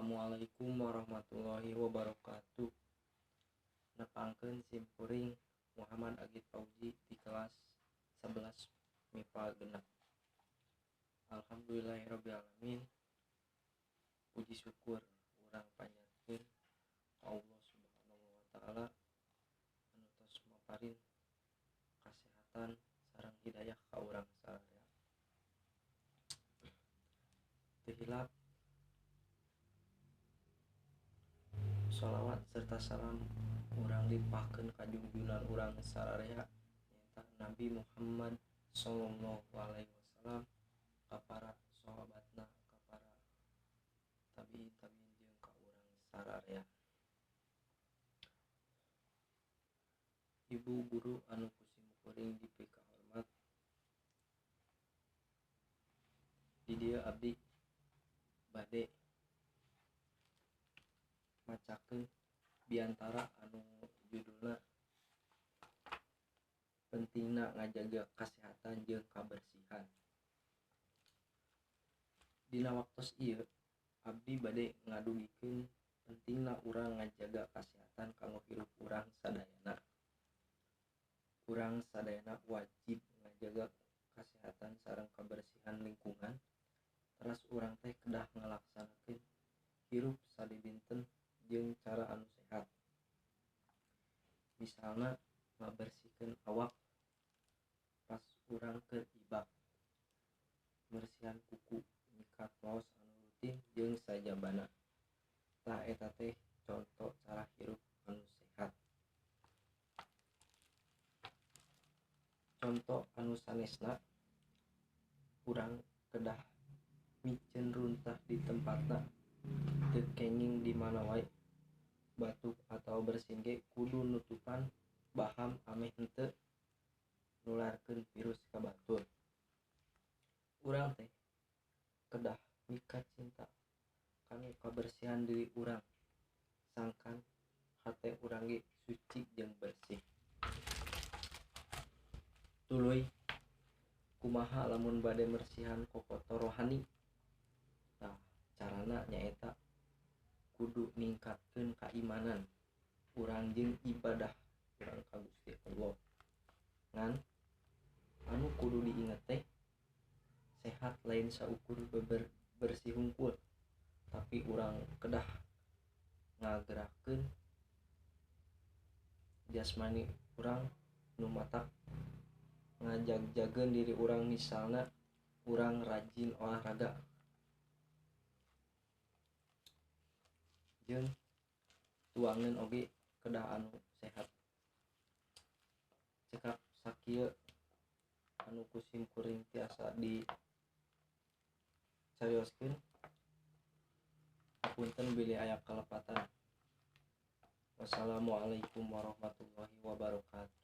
Assalamualaikum warahmatullahi wabarakatuh. Nepangkeun simkuring Muhammad Agit Fauzi di kelas 11 MIPA genep. Alhamdulillahirabbil alamin. Puji syukur urang panjatkeun ka Allah Subhanahu wa taala anu tos maparin kasehatan sareng hidayah ka urang sadaya. Teu hilap sholawat serta salam urang limpahkeun ka junjungan urang sararea nyaeta Nabi Muhammad sallallahu alaihi wasallam, ka para sahabatna, ka para tabi'in jeung ka urang sararea. Ibu guru anu kusimkuring dipika hormat, di dieu abdi bade macakeun biantara anu judulna pentingna ngajaga kasehatan jeung kabersihan. Dina waktos ieu abdi bade ngadugikeun pentingna urang ngajaga kasehatan kanggo hirup urang sadayana. Urang sadayana wajib ngajaga kasehatan sareng kabersihan lingkungan, teras urang teh kedah ngalaksanakeun hirup sadibinten jeung cara anu sehat. Misalna ngabersihkeun awak pas urang keur ibak, bersihan kuku, nyikat waos anu rutin jeung sajabana. Tah eta teh conto cara hirup anu sehat. Conto anu sanesna, urang kedah miceun runtah di tempatna, teu kenging di mana wae. Batuk atau bersin ge kudu nutupan baham ameh henteu nularkeun virus ka batur. Urang teh kedah mika cinta kanggo kabersihan diri urang, sangkan hate urang ge suci jeung bersih. Tuluy, kumaha lamun bade mersihan kokotor rohani? Tah, carana nyaeta kudu ningkatkeun kaimanan urang jeung ibadah urang ka Gusti Allah. Ngan anu kudu diinget teh, sehat lain saukur bersih hungkul, tapi urang kedah ngagerakkeun jasmani urang nu matak ngajagjageun diri urang. Misalna urang rajin olahraga jeung tuangan oge kedah anu sehat. Cekap sakieu anu kusimkuring tiasa dicarioskeun. Hapunten bilih aya kalepatan. Wassalamualaikum warahmatullahi wabarakatuh.